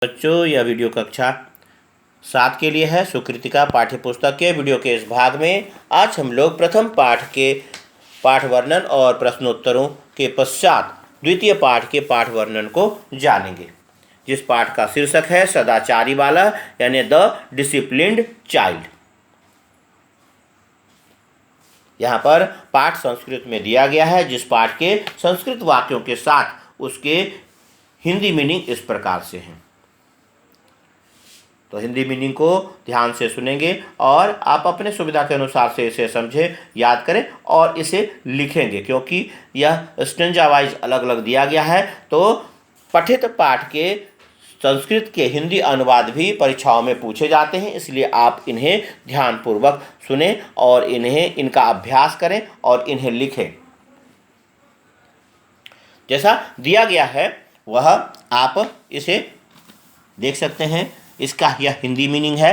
बच्चों, यह वीडियो कक्षा 7 के लिए है। सुकृतिका पाठ्य पुस्तक के वीडियो के इस भाग में आज हम लोग प्रथम पाठ के पाठ वर्णन और प्रश्नोत्तरों के पश्चात द्वितीय पाठ के पाठ वर्णन को जानेंगे, जिस पाठ का शीर्षक है सदाचारी बालक यानी द डिसिप्लिन्ड चाइल्ड। यहाँ पर पाठ संस्कृत में दिया गया है, जिस पाठ के संस्कृत वाक्यों के साथ उसके हिंदी मीनिंग इस प्रकार से हैं। तो हिंदी मीनिंग को ध्यान से सुनेंगे और आप अपने सुविधा के अनुसार से इसे समझें, याद करें और इसे लिखेंगे, क्योंकि यह स्टेंजा वाइज अलग अलग दिया गया है। तो पठित पाठ के संस्कृत के हिंदी अनुवाद भी परीक्षाओं में पूछे जाते हैं, इसलिए आप इन्हें ध्यानपूर्वक सुनें और इनका अभ्यास करें और इन्हें लिखें। जैसा दिया गया है वह आप इसे देख सकते हैं। इसका यह हिंदी मीनिंग है।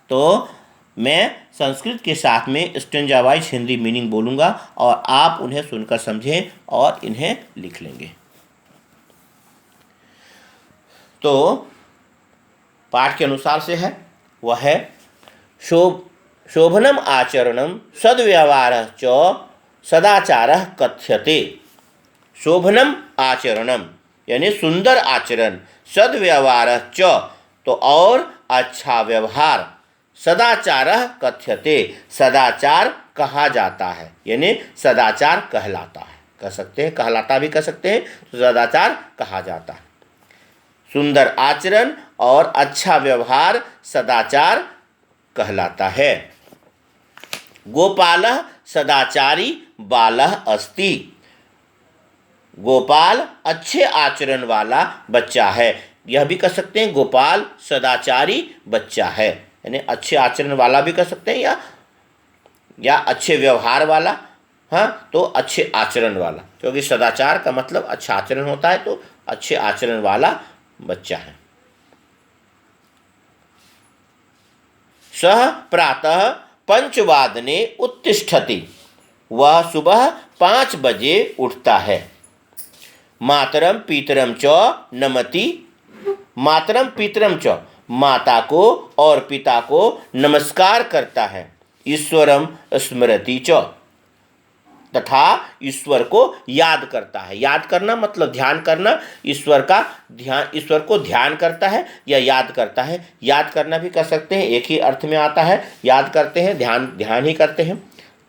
तो मैं संस्कृत के साथ में स्टेंजा वाइज हिंदी मीनिंग बोलूँगा और आप उन्हें सुनकर समझें और इन्हें लिख लेंगे। तो पाठ के अनुसार से है, वह है शोभनम आचरणम सद्व्यवहारः च सदाचारः कथ्यते। शोभनम आचरणम यानी सुंदर आचरण, सद्व्यवहारः च तो और अच्छा व्यवहार, सदाचारः कथ्यते सदाचार कहा जाता है, यानी सदाचार कहलाता है, कह सकते हैं, कहलाता भी कह सकते हैं। तो सदाचार कहा जाता है। सुंदर आचरण और अच्छा व्यवहार सदाचार कहलाता है। गोपालः सदाचारी बालः अस्ति। गोपाल अच्छे आचरण वाला बच्चा है। यह भी कह सकते हैं गोपाल सदाचारी बच्चा है, यानी अच्छे आचरण वाला भी कह सकते हैं या अच्छे व्यवहार वाला। हाँ, तो अच्छे आचरण वाला, क्योंकि सदाचार का मतलब अच्छा आचरण होता है, तो अच्छे आचरण वाला बच्चा है। सह प्रातः 5 वादने उत्तिष्ठति। वह सुबह 5 बजे उठता है। मातरम पितरम च नमति। मातरम पितरम च माता को और पिता को नमस्कार करता है। ईश्वरम स्मरति च तथा ईश्वर को याद करता है। याद करना मतलब ध्यान करना। ईश्वर को ध्यान करता है या याद करता है। याद करना भी कह सकते हैं, एक ही अर्थ में आता है। याद करते हैं, ध्यान ही करते हैं।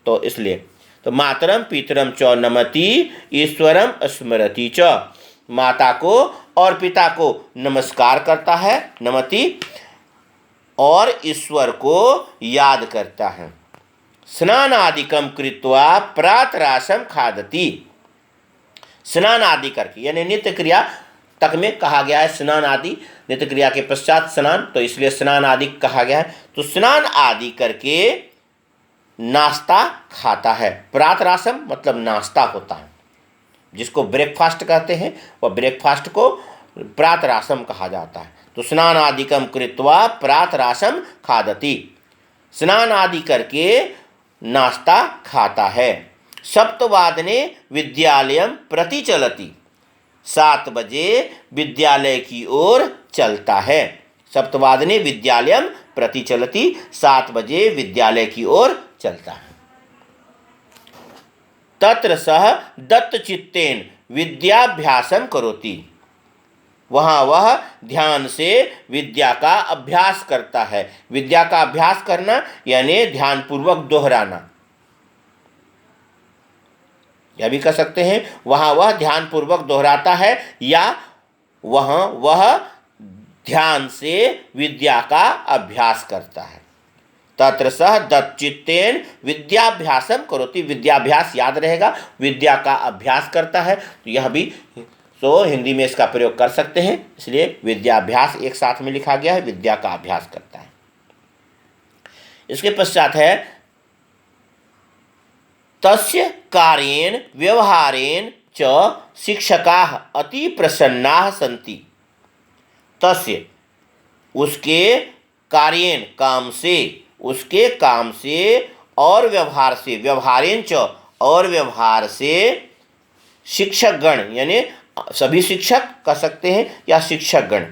तो इसलिए तो मातरम पितरम च नमति ईश्वरम स्मरति च, माता को और पिता को नमस्कार करता है, नमति, और ईश्वर को याद करता है। स्नानादिकम कृत्वा प्रातराशम खादति। स्नान आदि करके, यानी नित्य क्रिया तक में कहा गया है स्नान आदि, नित्य क्रिया के पश्चात स्नान, तो इसलिए स्नान आदि कहा गया है। तो स्नान आदि करके नाश्ता खाता है। प्रातराशम मतलब नाश्ता होता है, जिसको ब्रेकफास्ट कहते हैं, वह ब्रेकफास्ट को प्रातराशम कहा जाता है। तो स्नान आदिकम कृत्वा प्रातराशम खादति, स्नान आदि करके नाश्ता खाता है। सप्तवादने विद्यालयम प्रति चलति। 7 बजे विद्यालय की ओर चलता है। सप्तवादने विद्यालयम प्रति चलति, 7 बजे विद्यालय की ओर चलता है। तत्र सह दत्तचित्तेन विद्याभ्यासम करोति। वहाँ वह ध्यान से विद्या का अभ्यास करता है। विद्या का अभ्यास करना यानी ध्यानपूर्वक दोहराना, यह भी कह सकते हैं। वहाँ वह ध्यानपूर्वक दोहराता है या वहाँ वह ध्यान से विद्या का अभ्यास करता है। तत्र सह दत्तचित्तेन विद्याभ्यासम करोति। विद्याभ्यास याद रहेगा, विद्या का अभ्यास करता है। तो यह भी तो हिंदी में इसका प्रयोग कर सकते हैं, इसलिए विद्याभ्यास एक साथ में लिखा गया है, विद्या का अभ्यास करता है। इसके पश्चात है तस्य कार्येन व्यवहारेण च शिक्षकाः अति प्रसन्नाः सन्ति। तस्य उसके कार्येन काम से, उसके काम से और व्यवहार से, व्यवहारेण च और व्यवहार से शिक्षकगण यानी सभी शिक्षक कह सकते हैं या शिक्षकगण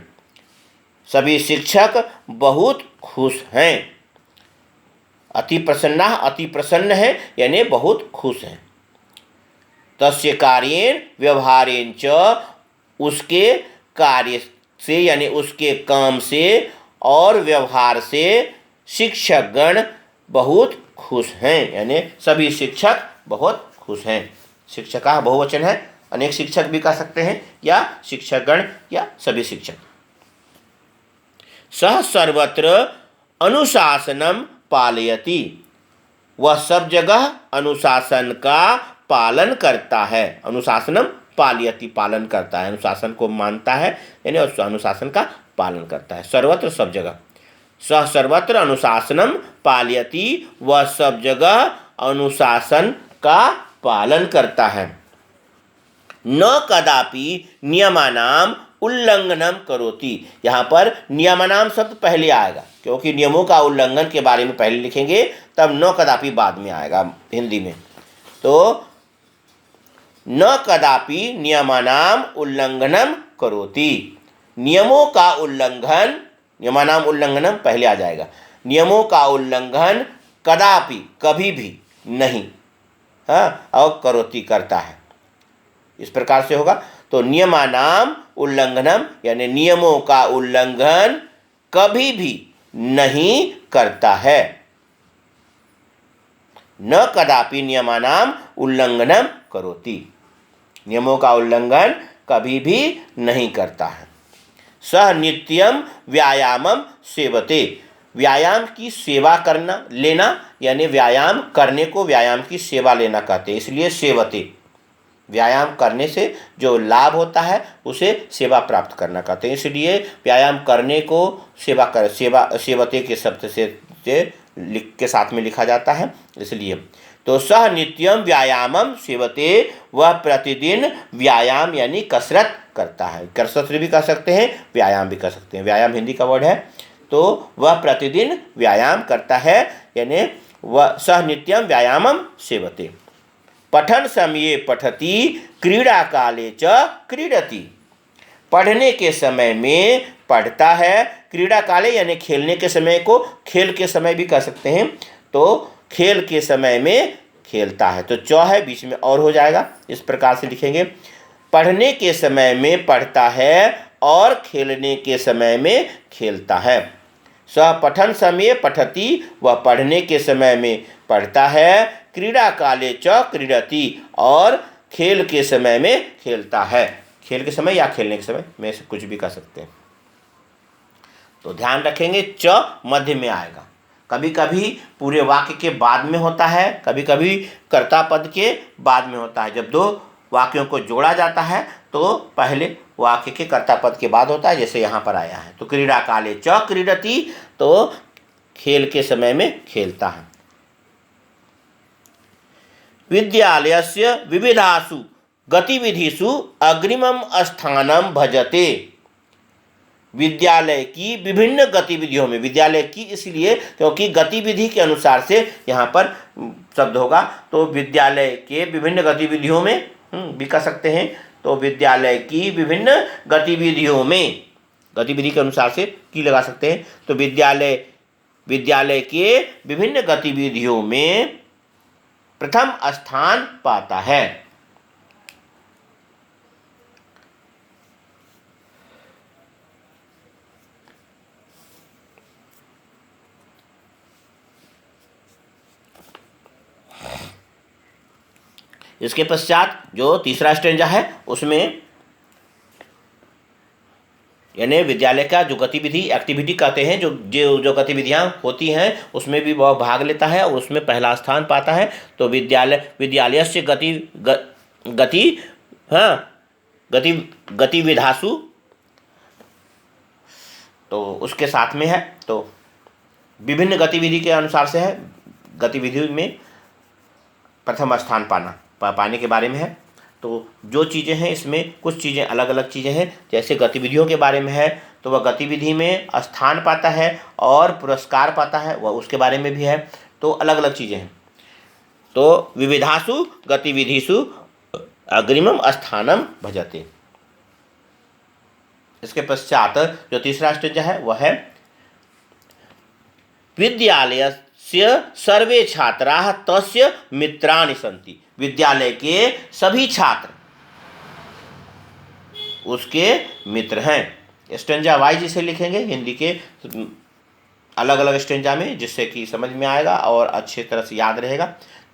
सभी शिक्षक बहुत खुश हैं। अति प्रसन्नाः, अति प्रसन्न है यानी बहुत खुश हैं। तस्य कार्येन व्यवहारेण च, उसके कार्य से यानी उसके काम से और व्यवहार से शिक्षकगण बहुत खुश हैं, यानी सभी शिक्षक बहुत खुश हैं। शिक्षकाः बहुवचन है, अनेक शिक्षक भी कह सकते हैं, या शिक्षकगण या सभी शिक्षक। सः सर्वत्र अनुशासनम पालयति, वह सब जगह अनुशासन का पालन करता है। अनुशासनम पालयति, पालन करता है, अनुशासन को मानता है यानी अनुशासन का पालन करता है। सर्वत्र सब जगह, सह सर्वत्र अनुशासनम पालयति, वह सब जगह अनुशासन का पालन करता है। न कदापि नियमानाम उल्लंघनम करोति, यहाँ पर नियमानाम शब्द पहले आएगा क्योंकि नियमों का उल्लंघन के बारे में पहले लिखेंगे, तब न कदापि बाद में आएगा हिंदी में। तो न कदापि नियमानाम उल्लंघनम करोति, नियमों का उल्लंघन, नियमानाम उल्लंघनम पहले आ जाएगा। नियमों का उल्लंघन कदापि, कभी भी नहीं, हाँ, और करोति, करता है, इस प्रकार से होगा। तो नियमानाम उल्लंघनम यानी नियमों का उल्लंघन कभी भी नहीं करता है। न कदापि नियमानाम उल्लंघनम करोति, नियमों का उल्लंघन कभी भी नहीं करता है। सह नित्यम व्यायामम सेवते, व्यायाम की सेवा करना, लेना, यानी व्यायाम करने को व्यायाम की सेवा लेना कहते हैं, इसलिए सेवते, व्यायाम करने से जो लाभ होता है उसे सेवा प्राप्त करना कहते हैं, इसलिए व्यायाम करने को सेवा कर, सेवते के शब्द से लिख के साथ में लिखा जाता है, इसलिए। तो सह नित्यम व्यायामम सेवते, वह प्रतिदिन व्यायाम यानी कसरत करता है, कसरत भी कह सकते हैं, व्यायाम भी कह सकते हैं, व्यायाम हिंदी का वर्ड है। तो वह प्रतिदिन व्यायाम करता है यानी वह सह नित्यम व्यायामम सेवते। पठन समये पठति, क्रीड़ा काले च क्रीडति, पढ़ने के समय में पढ़ता है, क्रीड़ा काले यानी खेलने के समय को खेल के समय भी कह सकते हैं, तो खेल के समय में खेलता है, तो च है बीच में और हो जाएगा, इस प्रकार से लिखेंगे। पढ़ने के समय में पढ़ता है और खेलने के समय में खेलता है। सह पठन समय पठति, वह पढ़ने के समय में पढ़ता है, क्रीड़ा काले च क्रीडति, और खेल के समय में खेलता है, खेल के समय या खेलने के समय में से कुछ भी कह सकते हैं। तो ध्यान रखेंगे च मध्य में आएगा, कभी कभी पूरे वाक्य के बाद में होता है, कभी कभी कर्ता पद के बाद में होता है। जब दो वाक्यों को जोड़ा जाता है तो पहले वाक्य के कर्ता पद के बाद होता है, जैसे यहाँ पर आया है। तो क्रीड़ा काले च क्रीडति, तो खेल के समय में खेलता है। विद्यालयस्य विविधासु गतिविधिषु अग्रिमम स्थानम भजते, विद्यालय की विभिन्न गतिविधियों में, विद्यालय की इसलिए क्योंकि गतिविधि के अनुसार से यहाँ पर शब्द होगा, तो विद्यालय के विभिन्न गतिविधियों में भी कह सकते हैं। तो विद्यालय की विभिन्न गतिविधियों में, गतिविधि के अनुसार से की लगा सकते हैं, तो विद्यालय के विभिन्न गतिविधियों में प्रथम स्थान पाता है। इसके पश्चात जो तीसरा स्टेंजा है उसमें यानी विद्यालय का जो गतिविधि, एक्टिविटी कहते हैं, जो गतिविधियां होती हैं उसमें भी वह भाग लेता है और उसमें पहला स्थान पाता है। तो विद्यालय से गतिविधासु, तो उसके साथ में है, तो विभिन्न गतिविधि के अनुसार से है, गतिविधि में प्रथम स्थान पाने के बारे में है। तो जो चीज़ें हैं इसमें कुछ चीज़ें अलग अलग चीज़ें हैं, जैसे गतिविधियों के बारे में है तो वह गतिविधि में स्थान पाता है और पुरस्कार पाता है, वह उसके बारे में भी है, तो अलग अलग चीज़ें हैं। तो विविधासु गतिविधिषु अग्रिमम स्थानम भजते। इसके पश्चात जो तीसरा स्टेंजा है वह है विद्यालयस्य सर्वे छात्राः तस्य मित्राणि सन्ति। विद्यालय के सभी छात्र उसके मित्र हैं। स्टेंजा वाइज इसे लिखेंगे हिंदी के अलग अलग स्टेंजा में, जिससे कि समझ में आएगा और अच्छी तरह से याद रहेगा।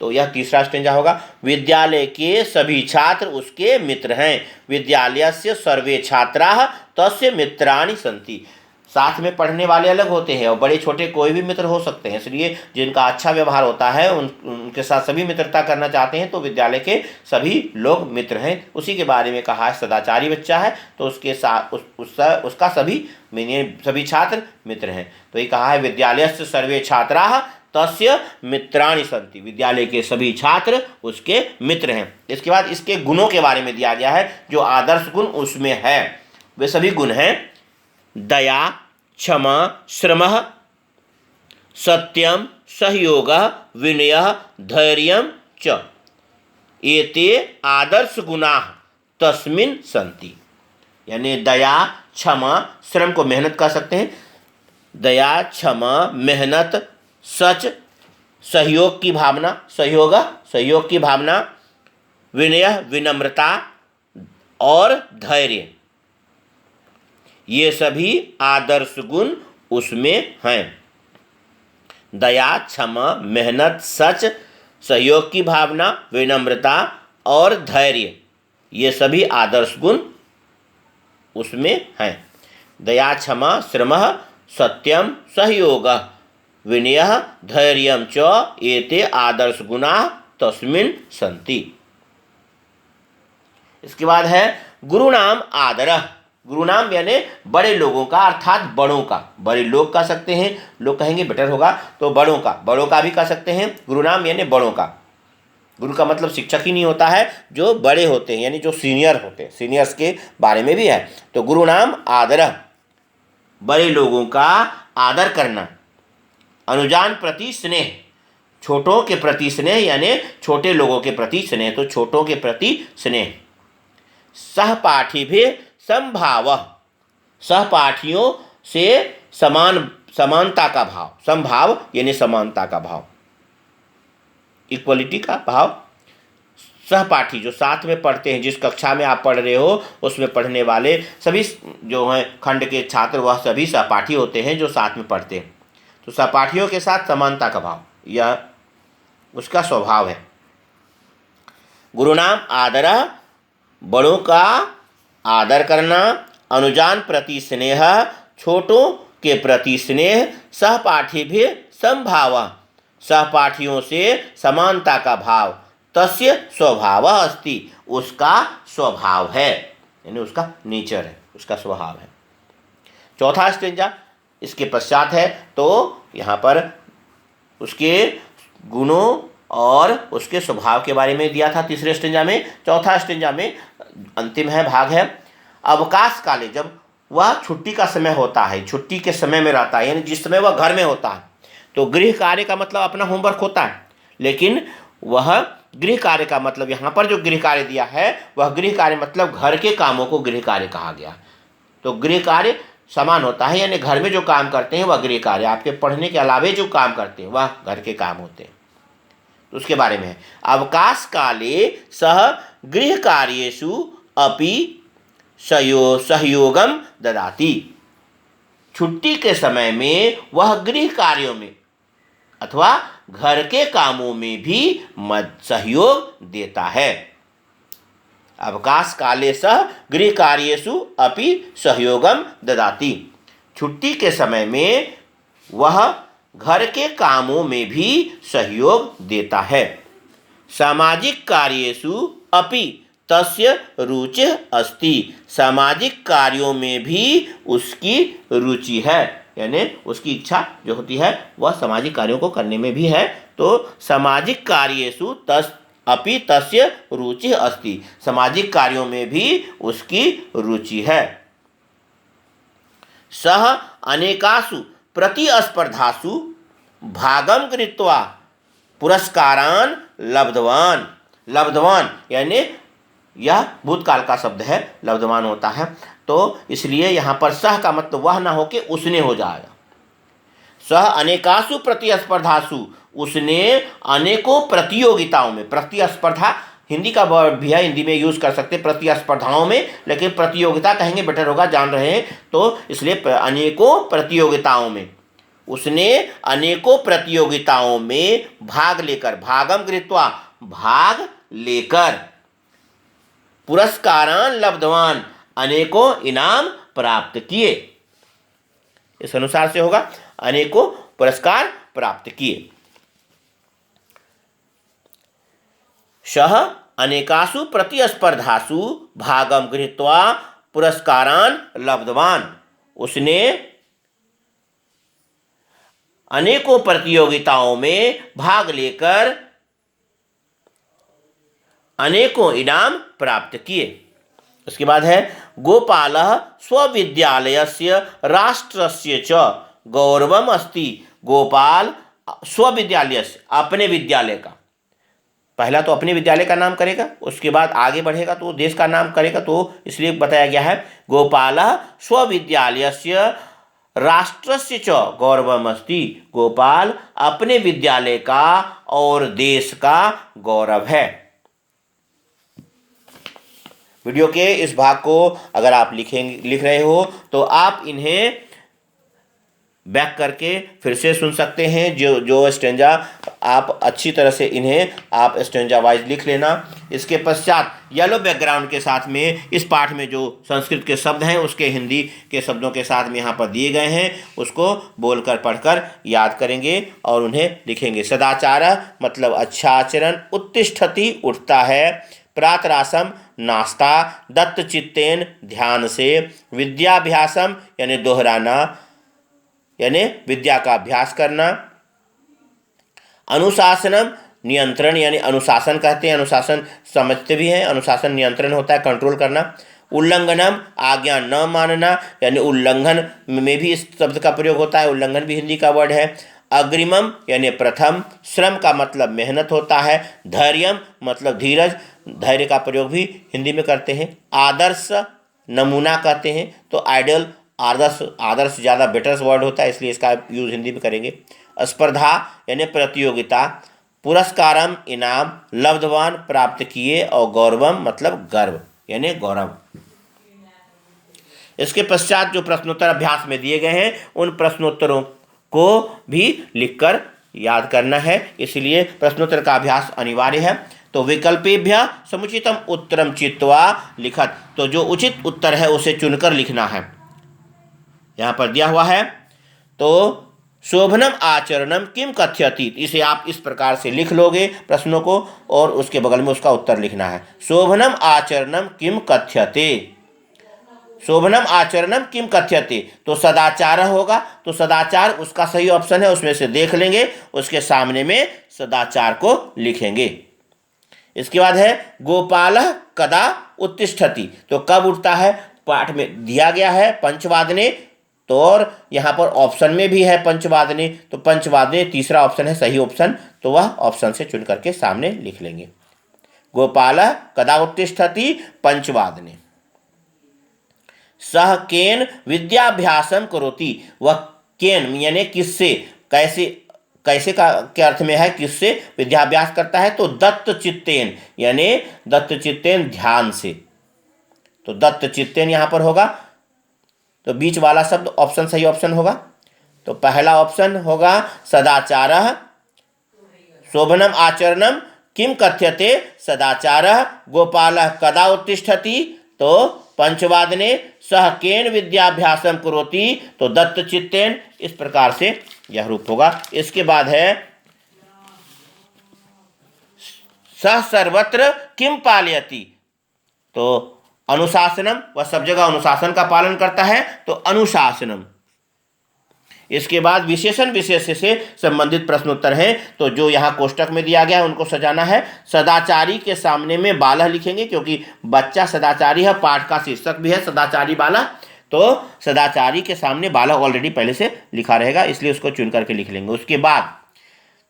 तो यह तीसरा स्टेंजा होगा, विद्यालय के सभी छात्र उसके मित्र हैं। विद्यालयस्य सर्वे छात्राः तस्य मित्राणि सन्ति। साथ में पढ़ने वाले अलग होते हैं और बड़े छोटे कोई भी मित्र हो सकते हैं, इसलिए जिनका अच्छा व्यवहार होता है उनके साथ सभी मित्रता करना चाहते हैं, तो विद्यालय के सभी लोग मित्र हैं। उसी के बारे में कहा है सदाचारी बच्चा है तो उसके साथ उसका सभी छात्र मित्र हैं। तो ये कहा है विद्यालयस्य सर्वे छात्राः तस्य मित्राणि सन्ति। विद्यालय के सभी छात्र उसके मित्र हैं। इसके बाद इसके गुणों के बारे में दिया गया है, जो आदर्श गुण उसमें है वे सभी गुण हैं दया, क्षमा, श्रमः, सत्यम, सहयोगः, विनयः, धैर्यं च। एते आदर्श गुणाः तस्मिन् सन्ति। यानी दया, क्षमा, श्रम को मेहनत कह सकते हैं, दया, क्षमा, मेहनत, सच, सहयोग की भावना, विनय, विनम्रता और धैर्य, ये सभी आदर्श गुण उसमें हैं। दया, क्षमा, मेहनत, सच, सहयोग की भावना, विनम्रता और धैर्य, ये सभी आदर्श गुण उसमें हैं। दया, क्षमा, श्रमः, सत्यम, सहयोगः, विनयः, धैर्यं च एते आदर्श गुणाः तस्मिन् सन्ति। इसके बाद है गुरुनाम आदरः। गुरुनाम यानी बड़े लोगों का, अर्थात बड़ों का। बड़े लोग कह सकते हैं, लोग कहेंगे बेटर होगा, तो बड़ों का भी कह सकते हैं। गुरुनाम यानी बड़ों का। गुरु का मतलब शिक्षक ही नहीं होता है, जो बड़े होते हैं यानी जो सीनियर होते हैं, सीनियर्स के बारे में भी है। तो गुरुनाम आदरः, बड़े लोगों का आदर करना। अनुजान प्रति स्नेह, छोटों के प्रति स्नेह यानी छोटे लोगों के प्रति स्नेह, तो छोटों के प्रति स्नेह। सहपाठी भी समभाव, सहपाठियों से समानता का भाव। समभाव यानी समानता का भाव, इक्वलिटी का भाव। सहपाठी जो साथ में पढ़ते हैं, जिस कक्षा में आप पढ़ रहे हो उसमें पढ़ने वाले सभी जो हैं खंड के छात्र, वह सभी सहपाठी होते हैं जो साथ में पढ़ते हैं। तो सहपाठियों के साथ समानता का भाव, यह उसका स्वभाव है। गुरुनाम आदरः, बड़ों का आदर करना। अनुजान प्रति स्नेह, छोटों के प्रति स्नेह। सहपाठी भी समभाव, सहपाठियों से समानता का भाव। तस्य स्वभाव अस्ति, उसका स्वभाव है, यानी उसका नेचर है, उसका स्वभाव है। चौथा स्टेंजा इसके पश्चात है, तो यहाँ पर उसके गुणों और उसके स्वभाव के बारे में दिया था तीसरे स्टेंजा में। चौथा स्टेंजा में अंतिम है भाग है, अवकाश काले, जब वह छुट्टी का समय होता है, छुट्टी के समय में रहता है, यानी जिस समय वह घर में होता है। तो गृह कार्य का मतलब अपना होमवर्क होता है, लेकिन वह गृह कार्य का मतलब यहाँ पर जो गृह कार्य दिया है वह गृह कार्य मतलब घर के कामों को गृह कार्य कहा गया। तो गृह कार्य समान होता है, यानी घर में जो काम करते हैं वह गृह कार्य, आपके पढ़ने के अलावे जो काम करते हैं वह घर के काम होते हैं। तो उसके बारे में है, अवकाश काले सह गृह कार्येषु अपि सहयोगम ददाति। छुट्टी के समय में वह गृह कार्यों में अथवा घर के कामों में भी सहयोग देता है। अवकाश काले सह गृह कार्येषु अपि सहयोगम ददाति। छुट्टी के समय में वह घर के कामों में भी सहयोग देता है। सामाजिक कार्येषु अपि तस्य रुचिः अस्ति। सामाजिक कार्यों में भी उसकी रुचि है, यानी उसकी इच्छा जो होती है वह सामाजिक कार्यों को करने में भी है। तो सामाजिक कार्येषु अपि तस्य रुचिः अस्ति, सामाजिक कार्यों में भी उसकी रुचि है। सः अनेकासु प्रतिस्पर्धासु भागं गृहीत्वा पुरस्कारान् लब्धवान्। यानी यह भूतकाल का शब्द है, लब्धवान होता है। तो इसलिए यहाँ पर सह का मतलब वह ना हो कि उसने हो जाएगा। सह अनेकासु प्रतिस्पर्धासु, उसने अनेकों प्रतियोगिताओं में, प्रतिस्पर्धा हिंदी का वर्ड भी है, हिंदी में यूज कर सकते हैं प्रतिस्पर्धाओं में, लेकिन प्रतियोगिता कहेंगे बेटर होगा, जान रहे हैं तो इसलिए अनेकों प्रतियोगिताओं में, उसने अनेकों प्रतियोगिताओं में भाग लेकर, भागम गृहीत्वा भाग लेकर, पुरस्कारान लब्धवान अनेकों इनाम प्राप्त किए। इस अनुसार से होगा अनेकों पुरस्कार प्राप्त किए। सः अनेकासु प्रतिस्पर्धासु भागम गृहीत्वा पुरस्कारान लब्धवान, उसने अनेकों प्रतियोगिताओं में भाग लेकर अनेकों इनाम प्राप्त किए। उसके बाद है गोपालः स्वविद्यालयस्य राष्ट्रस्य च गौरवम् अस्ति। गोपाल स्वविद्यालय से, अपने विद्यालय का, पहला तो अपने विद्यालय का नाम करेगा, उसके बाद आगे बढ़ेगा तो देश का नाम करेगा, तो इसलिए बताया गया है गोपालः स्वविद्यालयस्य राष्ट्रस्य च गौरवम् अस्ति। गोपाल अपने विद्यालय का और देश का गौरव है। वीडियो के इस भाग को अगर आप लिख रहे हो तो आप इन्हें बैक करके फिर से सुन सकते हैं। जो स्टेंजा आप अच्छी तरह से इन्हें आप स्टेंजा वाइज लिख लेना। इसके पश्चात येलो बैकग्राउंड के साथ में इस पाठ में जो संस्कृत के शब्द हैं उसके हिंदी के शब्दों के साथ में यहाँ पर दिए गए हैं, उसको बोलकर पढ़कर याद करेंगे और उन्हें लिखेंगे। सदाचार मतलब अच्छा आचरण, उत्तिष्ठति उठता है, प्रातरासम नाश्ता, दत्त चित्तेन ध्यान से, विद्याभ्यासम यानी दोहराना यानी विद्या का अभ्यास करना, अनुशासनम नियंत्रण यानी अनुशासन कहते हैं, अनुशासन समझते भी हैं, अनुशासन नियंत्रण होता है कंट्रोल करना, उल्लंघनम आज्ञा न मानना यानी उल्लंघन में भी इस शब्द का प्रयोग होता है, उल्लंघन भी हिंदी का वर्ड है, अग्रिमम यानी प्रथम, श्रम का मतलब मेहनत होता है, धैर्यम मतलब धीरज, धैर्य का प्रयोग भी हिंदी में करते हैं, आदर्श नमूना कहते हैं, तो आइडियल आदर्श ज़्यादा बेटर वर्ड होता है इसलिए इसका यूज़ हिंदी में करेंगे, स्पर्धा यानी प्रतियोगिता, पुरस्कारम इनाम, लब्धवान प्राप्त किए, और गौरवम मतलब गर्व यानी गौरव। इसके पश्चात जो प्रश्नोत्तर अभ्यास में दिए गए हैं उन प्रश्नोत्तरों को भी लिखकर याद करना है, इसलिए प्रश्नोत्तर का अभ्यास अनिवार्य है। तो विकल्पेभ्य समुचितम उत्तरम चित्वा लिखत, तो जो उचित उत्तर है उसे चुनकर लिखना है। यहाँ पर दिया हुआ है तो शोभनम आचरणम किम कथ्यति, इसे आप इस प्रकार से लिख लोगे प्रश्नों को और उसके बगल में उसका उत्तर लिखना है। शोभनम आचरणम किम कथ्यते, शोभनम आचरणम किम कथ्यते, तो सदाचार होगा, तो सदाचार उसका सही ऑप्शन है, उसमें से देख लेंगे, उसके सामने में सदाचार को लिखेंगे। इसके बाद है गोपालः कदा उत्तिष्ठति, तो कब उठता है, पाठ में दिया गया है पंचवादने, तो और यहाँ पर ऑप्शन में भी है पंचवादने, तो पंचवादने तीसरा ऑप्शन है सही ऑप्शन, तो वह ऑप्शन से चुन करके सामने लिख लेंगे। गोपालः कदा उत्तिष्ठति पंचवादने। सह केन विद्याभ्यासम करोति, वह केन यानी किससे, कैसे का के अर्थ में है, किससे विद्याभ्यास करता है, तो दत्त चित्तेन यानी दत्त चित्तेन ध्यान से, तो दत्त चित्तेन यहाँ पर होगा, तो बीच वाला शब्द ऑप्शन सही ऑप्शन होगा। तो पहला ऑप्शन होगा सदाचारः, शोभनम आचरणम किम कथ्यते सदाचारः, गोपालः कदा उत्तिष्ठति, तो पंचवादने, सह केन विद्याभ्यासम करोति, तो दत्त चित्तेन, इस प्रकार से यह रूप होगा। इसके बाद है सह सर्वत्र किम पालयति, तो अनुशासनम, वह सब जगह अनुशासन का पालन करता है, तो अनुशासनम। इसके बाद विशेषण विशेष से संबंधित प्रश्नोत्तर हैं, तो जो यहाँ कोष्टक में दिया गया है उनको सजाना है। सदाचारी के सामने में बालह लिखेंगे क्योंकि बच्चा सदाचारी है, पाठ का शीर्षक भी है सदाचारी बालह, तो सदाचारी के सामने बालह ऑलरेडी पहले से लिखा रहेगा, इसलिए उसको चुन करके लिख लेंगे। उसके बाद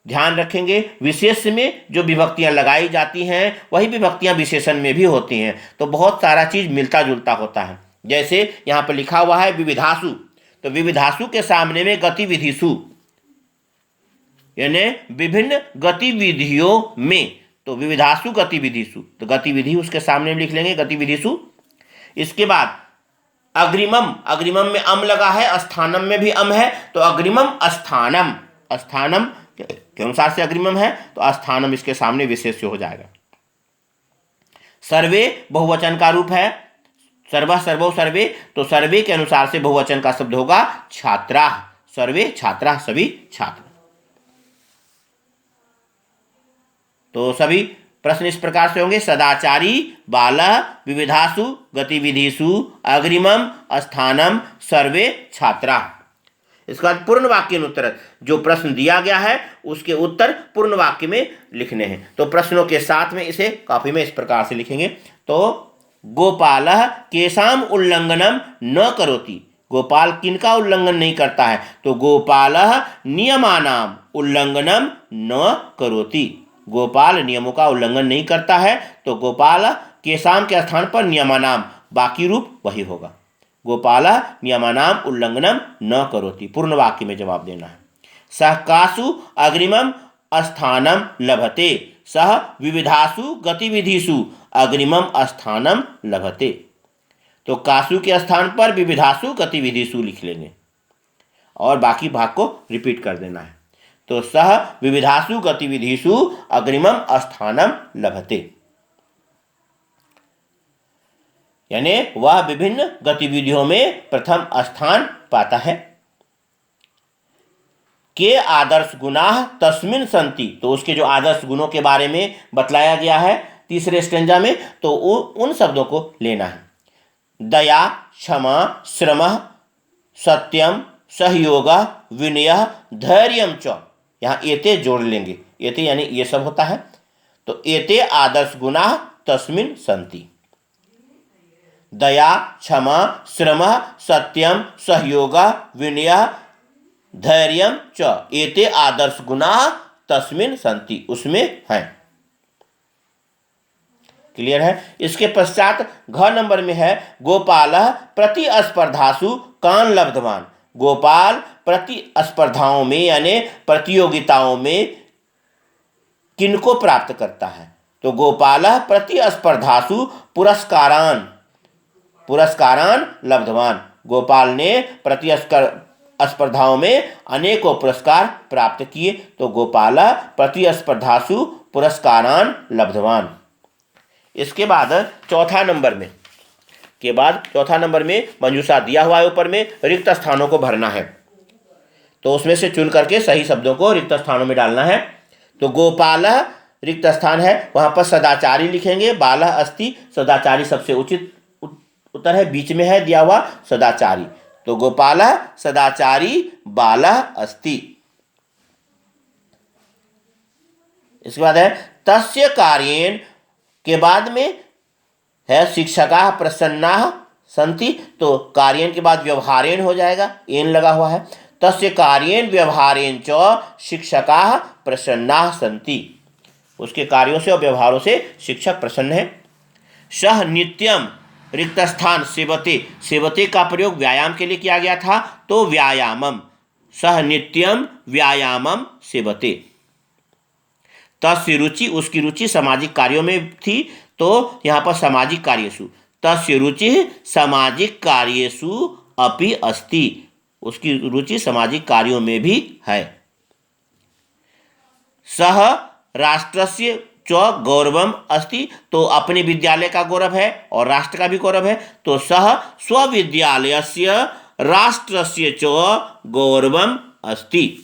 ध्यान रखेंगे विशेष में जो विभक्तियां लगाई जाती हैं वही विभक्तियां विशेषण में भी होती हैं, तो बहुत सारा चीज़ मिलता जुलता होता है। जैसे यहाँ पर लिखा हुआ है विविधासु, तो विविधासु के सामने में गतिविधिषु, यानी विभिन्न गतिविधियों में, तो विविधासु गतिविधिषु, तो गतिविधि उसके सामने में लिख लेंगे गतिविधिषु। इसके बाद अग्रिमम, अग्रिमम में अम लगा है, स्थानम में भी अम है, तो अग्रिमम स्थानम, स्थानम के अनुसार से अग्रिमम है तो स्थानम इसके सामने विशेष हो जाएगा। सर्वे बहुवचन का रूप है, सर्व सर्वो सर्वे, तो सर्वे के अनुसार से बहुवचन का शब्द होगा छात्रा, सर्वे छात्रा, सभी छात्र। तो सभी प्रश्न इस प्रकार से होंगे, सदाचारी बालः विविधासु गतिविधिषु अग्रिमम स्थानम सर्वे छात्रा। इसके बाद पूर्ण वाक्य उत्तर, जो प्रश्न दिया गया है उसके उत्तर पूर्ण वाक्य में लिखने हैं। तो प्रश्नों के साथ में इसे कॉपी में इस प्रकार से लिखेंगे। तो गोपालः केषाम उल्लंघनम न करोति, गोपाल किनका उल्लंघन नहीं करता है, तो गोपालः नियमानाम उल्लंघनम न करोति, गोपाल नियमों का उल्लंघन नहीं करता है, तो गोपाल केषाम के स्थान पर नियमानाम, बाकी रूप वही होगा, गोपाल नियमानाम उल्लंघनम न करोति, पूर्ण वाक्य में जवाब देना है। सह कासु अग्रिमम स्थानम लभते, सह विविधासु गतिविधिषु अग्रिमम स्थानम लभते, तो कासु के स्थान पर विविधासु गतिविधिषु लिख लेंगे और बाकी भाग को रिपीट कर देना है। तो सह विविधासु गतिविधिषु अग्रिमम स्थानम लभते, यानी वह विभिन्न गतिविधियों में प्रथम स्थान पाता है। के आदर्श गुणाः तस्मिन् सन्ति, तो उसके जो आदर्श गुणों के बारे में बतलाया गया है तीसरे स्टेंजा में, तो उन शब्दों को लेना है। दया, क्षमा, श्रमः, सत्यम, सहयोग, विनय, धैर्यं च, यहाँ एते जोड़ लेंगे, एते यानी ये सब होता है, तो एते आदर्श गुणाः तस्मिन् सन्ति। दया, क्षमा, श्रमः, सत्यम, सहयोग, विनय, धैर्यं च, एते आदर्श गुणाः तस्मिन् सन्ति, उसमें हैं। क्लियर है। इसके पश्चात घ नंबर में है गोपालः प्रतिस्पर्धासु कान् लब्धवान्, गोपाल प्रतिस्पर्धाओं में यानी प्रतियोगिताओं में किनको प्राप्त करता है, तो गोपालः प्रतिस्पर्धासु पुरस्कारान्, पुरस्कारान् लब्धवान्, गोपाल ने प्रतिस्पर्धाओं में अनेकों पुरस्कार प्राप्त किए, तो गोपालः प्रतिस्पर्धासु पुरस्कारान् लब्धवान्। इसके बाद चौथा नंबर में चौथा नंबर में मंजूषा दिया हुआ है, ऊपर में रिक्त स्थानों को भरना है, तो उसमें से चुन करके सही शब्दों को रिक्त स्थानों में डालना है। तो गोपालः रिक्त स्थान है, वहां पर सदाचारी लिखेंगे, बालः अस्ति, सदाचारी सबसे उचित उत्तर है, बीच में है दिया हुआ सदाचारी, तो गोपालः सदाचारी बालः अस्ति। इसके बाद है तस्य कार्येन, के बाद में है शिक्षकाः प्रसन्नाः सन्ति, तो कार्येन के बाद व्यवहारेण हो जाएगा, एन लगा हुआ है, तस्य कार्येन व्यवहारेण च शिक्षकाः प्रसन्नाः सन्ति, उसके कार्यों से और व्यवहारों से शिक्षक प्रसन्न है। सह नित्यम रिक्त स्थान सेवते, सेवते का प्रयोग व्यायाम के लिए किया गया था, तो व्यायामम, सह नित्यम व्यायामम सेवते। तस्य रुचि, उसकी रुचि सामाजिक कार्यों में थी, तो यहाँ पर सामाजिक कार्येषु, तस्य रुचि सामाजिक कार्येषु अपि अस्ति, उसकी रुचि सामाजिक कार्यों में भी है। सह राष्ट्रस्य च गौरवम अस्ति, तो अपने विद्यालय का गौरव है और राष्ट्र का भी गौरव है, तो सह स्वविद्यालयस्य राष्ट्रस्य च गौरवम अस्ति।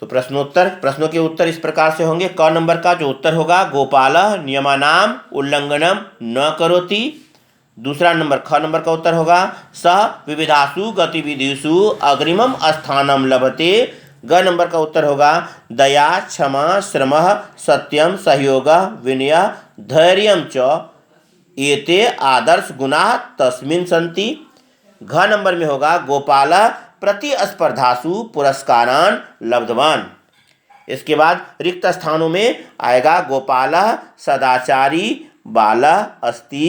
तो प्रश्नों के उत्तर इस प्रकार से होंगे। क नंबर का जो उत्तर होगा गोपालः नियमानाम उल्लंघनम न करोति। दूसरा नंबर ख नंबर का उत्तर होगा सह विविधासु गतिविधिषु अग्रिमम स्थानम लभते। ग नंबर का उत्तर होगा दया, क्षमा, श्रमः, सत्यम, सहयोग, विनय, धैर्यं च एते आदर्श गुणाः तस्मिन् सन्ति। घ नंबर में होगा गोपालः प्रतिस्पर्धासु पुरस्कारान् लब्धवान्। इसके बाद रिक्त स्थानों में आएगा गोपालः सदाचारी बालः अस्ति।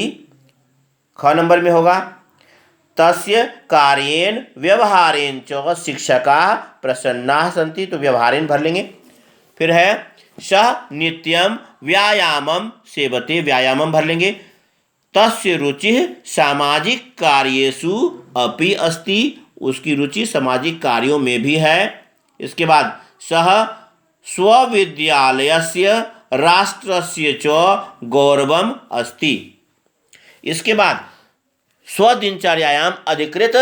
ख नंबर में होगा तस्य कार्येन व्यवहारेण च शिक्षकाः प्रसन्नाः सन्ति, तो व्यवहारेण भर लेंगे। फिर है सः नित्यं व्यायामं सेवते, व्यायामं भर लेंगे। तस्य रुचिः सामाजिक कार्येषु अपि अस्ति, उसकी रुचि सामाजिक कार्यों में भी है। इसके बाद सः स्वविद्यालयस्य राष्ट्रस्य च गौरवम् अस्ति। इसके बाद स्वदिनचर्यायाम अधिकृत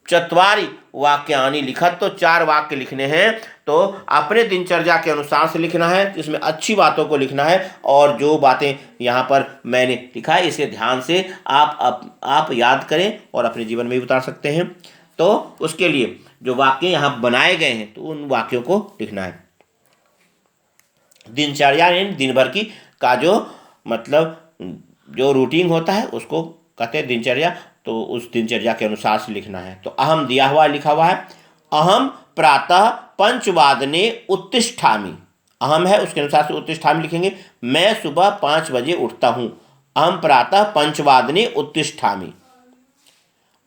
चत्वारि वाक्यानि लिखत, तो 4 वाक्य लिखने हैं। तो अपने दिनचर्या के अनुसार से लिखना है, इसमें अच्छी बातों को लिखना है, और जो बातें यहाँ पर मैंने लिखा है इसे ध्यान से आप याद करें और अपने जीवन में भी उतार सकते हैं। तो उसके लिए जो वाक्य यहाँ बनाए गए हैं तो उन वाक्यों को लिखना है। दिनचर्या यानी दिन भर की का जो मतलब जो रूटीन होता है उसको कहते हैं दिनचर्या, तो उस दिनचर्या के अनुसार से लिखना है। तो अहम दिया हुआ लिखा हुआ है, अहम प्रातः 5 वादने उत्तिष्ठामि, अहम है उसके अनुसार से उत्तिष्ठामि लिखेंगे। मैं सुबह 5 बजे उठता हूँ, अहम प्रातः 5 वादने उत्तिष्ठामि।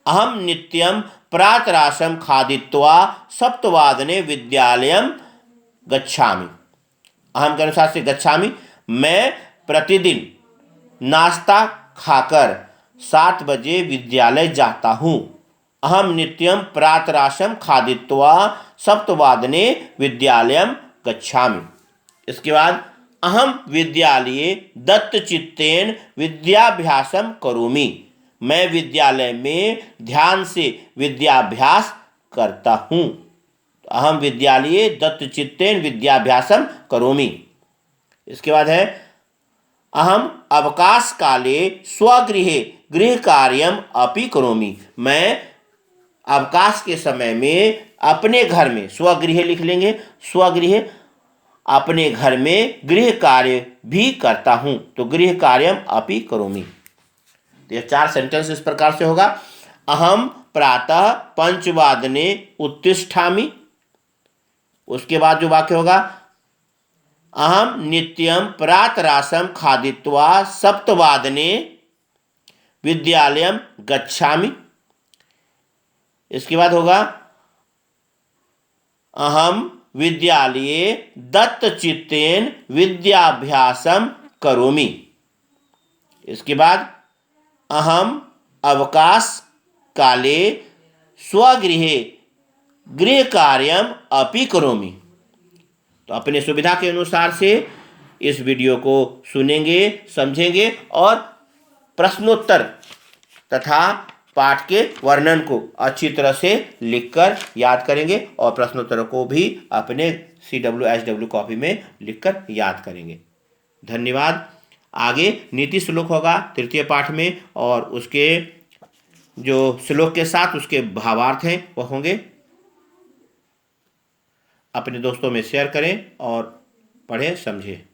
अहम नित्यं प्रातराशं खादित्वा 7 वादने विद्यालयं गच्छामि, अहम के अनुसार से गच्छामि, मैं प्रतिदिन नाश्ता खाकर 7 बजे विद्यालय जाता हूँ। अहम नित्यं प्रातराशं खादित्वा 7 वादने विद्यालयं गच्छामि। इसके बाद अहम विद्यालये दत्तचित्तेन विद्याभ्यासं करोमि, मैं विद्यालय में ध्यान से विद्याभ्यास करता हूँ। अहम विद्यालये दत्तचित्तेन विद्याभ्यासं करोमि। इसके बाद है अहम अवकाश काले स्वगृहे गृहकार्यम अपि करोमि, मैं अवकाश के समय में अपने घर में, स्वगृह लिख लेंगे, स्वगृह अपने घर में गृह कार्य भी करता हूँ, तो गृह कार्यम अपि करोमि। तो यह 4 सेंटेंस इस प्रकार से होगा। अहम प्रातः 5 वादने उत्तिष्ठामि, उसके बाद जो वाक्य होगा अहम नित्यं प्रातराशं खादित्वा 7 वादने विद्यालयं गच्छामि। इसके बाद होगा अहम विद्यालये दत्तचित्तेन विद्याभ्यासं करोमि। इसके बाद अहम अवकाश काले स्वगृहे गृहकार्यम अपि करोमि। तो अपने सुविधा के अनुसार से इस वीडियो को सुनेंगे, समझेंगे और प्रश्नोत्तर तथा पाठ के वर्णन को अच्छी तरह से लिखकर याद करेंगे और प्रश्नोत्तरों को भी अपने CWSW कॉपी में लिखकर याद करेंगे। धन्यवाद। आगे नीति श्लोक होगा 3य पाठ में, और उसके जो श्लोक के साथ उसके भावार्थ हैं वह होंगे। अपने दोस्तों में शेयर करें और पढ़ें, समझें।